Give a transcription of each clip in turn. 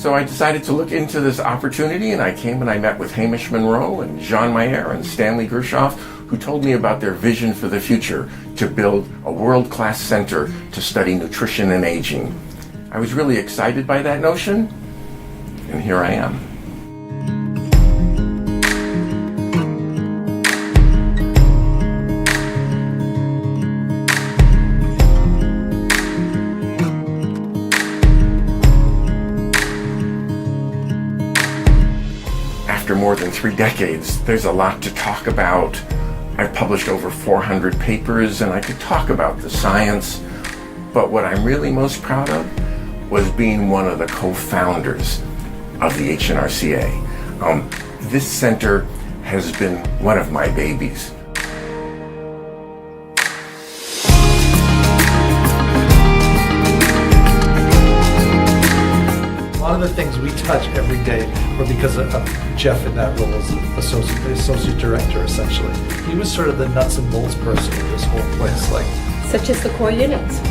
So I decided to look into this opportunity, and I came and I met with Hamish Monroe and Jean Mayer and Stanley Gershoff, who told me about their vision for the future to build a world-class center to study nutrition and aging. I was really excited by that notion, and here I am. After more than 3 decades, there's a lot to talk about. I've published over 400 papers, and I could talk about the science, but what I'm really most proud of was being one of the co-founders of the HNRCA. This center has been one of my babies. A lot of the things we touch every day were because of Jeff in that role as associate director, essentially. He was sort of the nuts and bolts person of this whole place, such as the core units.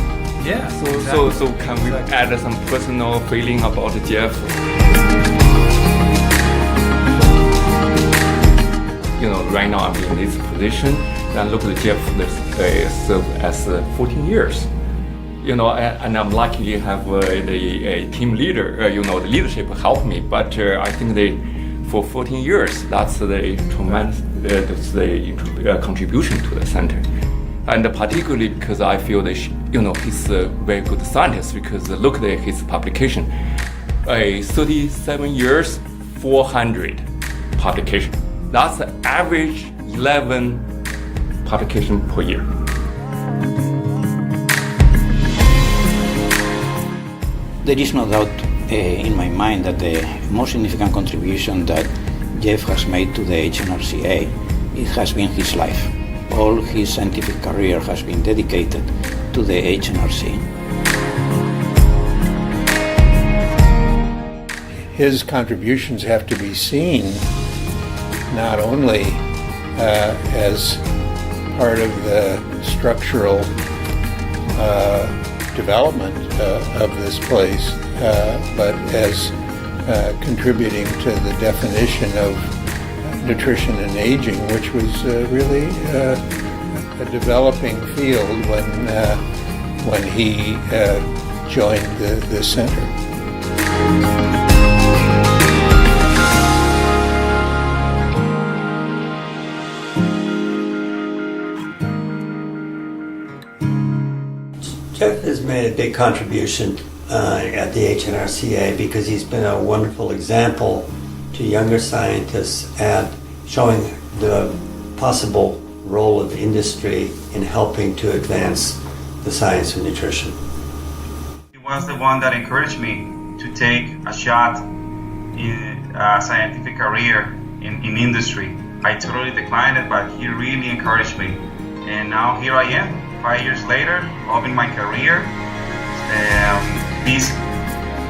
Yeah. So can we add some personal feeling about Jeff? Right now I'm in this position, and look at Jeff served as 14 years. And I'm lucky to have a team leader. The leadership helped me, but I think for 14 years, that's the tremendous contribution to the center. And particularly because I feel that he's a very good scientist, because look at his publication. 37 years, 400 publication. That's the average 11 publication per year. There is no doubt in my mind that the most significant contribution that Jeff has made to the HNRCA, it has been his life. All his scientific career has been dedicated to the HNRC. His contributions have to be seen not only as part of the structural development of this place, but as contributing to the definition of nutrition and aging, which was really a developing field when he joined the center. Jeff has made a big contribution at the HNRCA because he's been a wonderful example to younger scientists at showing the possible role of industry in helping to advance the science of nutrition. He was the one that encouraged me to take a shot in a scientific career in industry. I totally declined it, but he really encouraged me. And now here I am, 5 years later, loving my career. This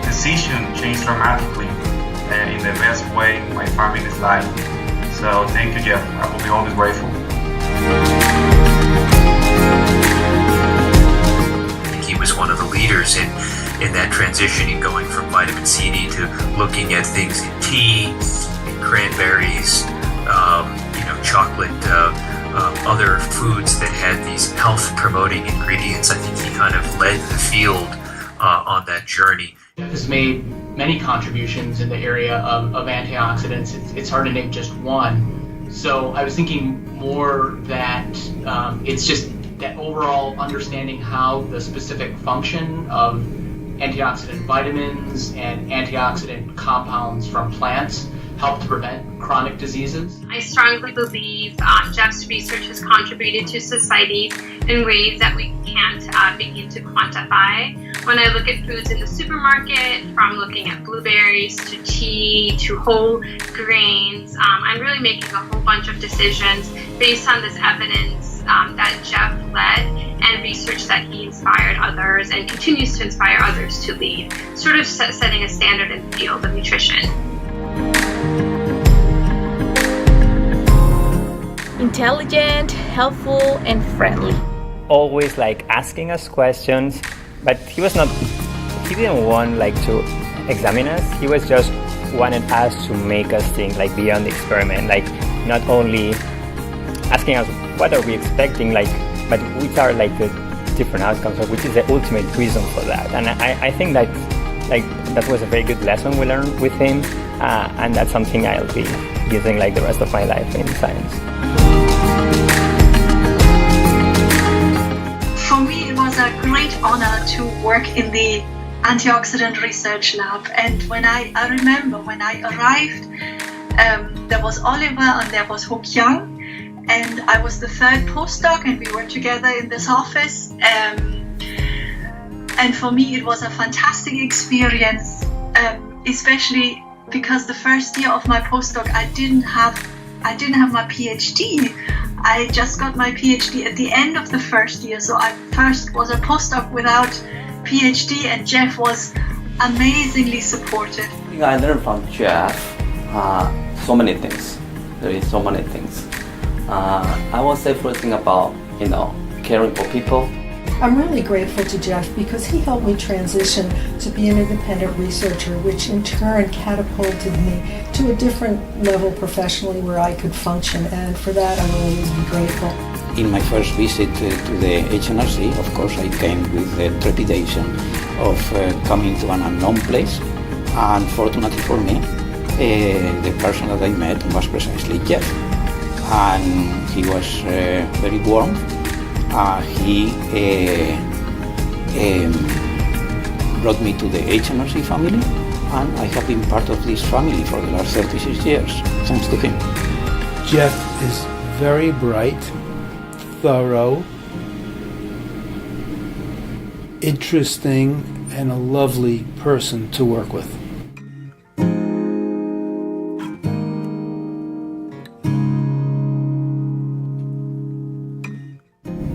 decision changed dramatically in the best way in my family's life. So thank you, Jeff. I will be always grateful. I think he was one of the leaders in that transition in going from vitamin C to looking at things in tea, in cranberries, chocolate, other foods that had these health-promoting ingredients. I think he kind of led the field on that journey. Jeff has made many contributions in the area of antioxidants. It's hard to name just one. So I was thinking more that it's just that overall understanding how the specific function of antioxidant vitamins and antioxidant compounds from plants help to prevent chronic diseases. I strongly believe Jeff's research has contributed to society in ways that we can't begin to quantify. When I look at foods in the supermarket, from looking at blueberries to tea to whole grains, I'm really making a whole bunch of decisions based on this evidence that Jeff led and research that he inspired others and continues to inspire others to lead, sort of setting a standard in the field of nutrition. Intelligent, helpful, and friendly. Always asking us questions, but he didn't want to examine us. He was just wanted us to make us think like beyond the experiment, like not only asking us what are we expecting, like, but which are like the different outcomes, or which is the ultimate reason for that. And I think that like that was a very good lesson we learned with him, and that's something I'll be using like the rest of my life in science. For me, it was a great honor to work in the antioxidant research lab. And when I remember when I arrived, there was Oliver and there was Hook Young, and I was the third postdoc, and we were together in this office. And for me, it was a fantastic experience, especially because the first year of my postdoc, I didn't have my PhD. I just got my PhD at the end of the first year, so I first was a postdoc without PhD, and Jeff was amazingly supportive. I learned from Jeff so many things. There is so many things. I will say first thing about, caring for people. I'm really grateful to Jeff because he helped me transition to be an independent researcher, which in turn catapulted me to a different level professionally where I could function, and for that I will always be grateful. In my first visit to the HNRC, of course, I came with the trepidation of coming to an unknown place. Unfortunately for me, the person that I met was precisely Jeff. And he was very warm. He brought me to the HNRC family, and I have been part of this family for the last 36 years, thanks to him. Jeff is very bright, thorough, interesting, and a lovely person to work with.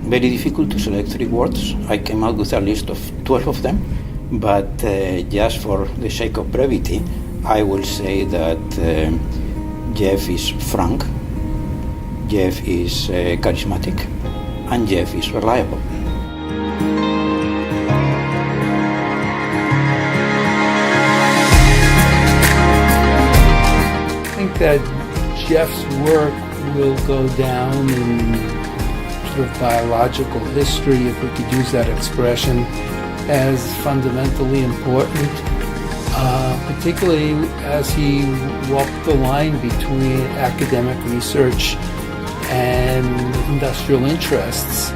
Very difficult to select 3 words. I came out with a list of 12 of them, but just for the sake of brevity, I will say that Jeff is frank, Jeff is charismatic, and Jeff is reliable. I think that Jeff's work will go down in sort of biological history, if we could use that expression, as fundamentally important, particularly as he walked the line between academic research and industrial interests.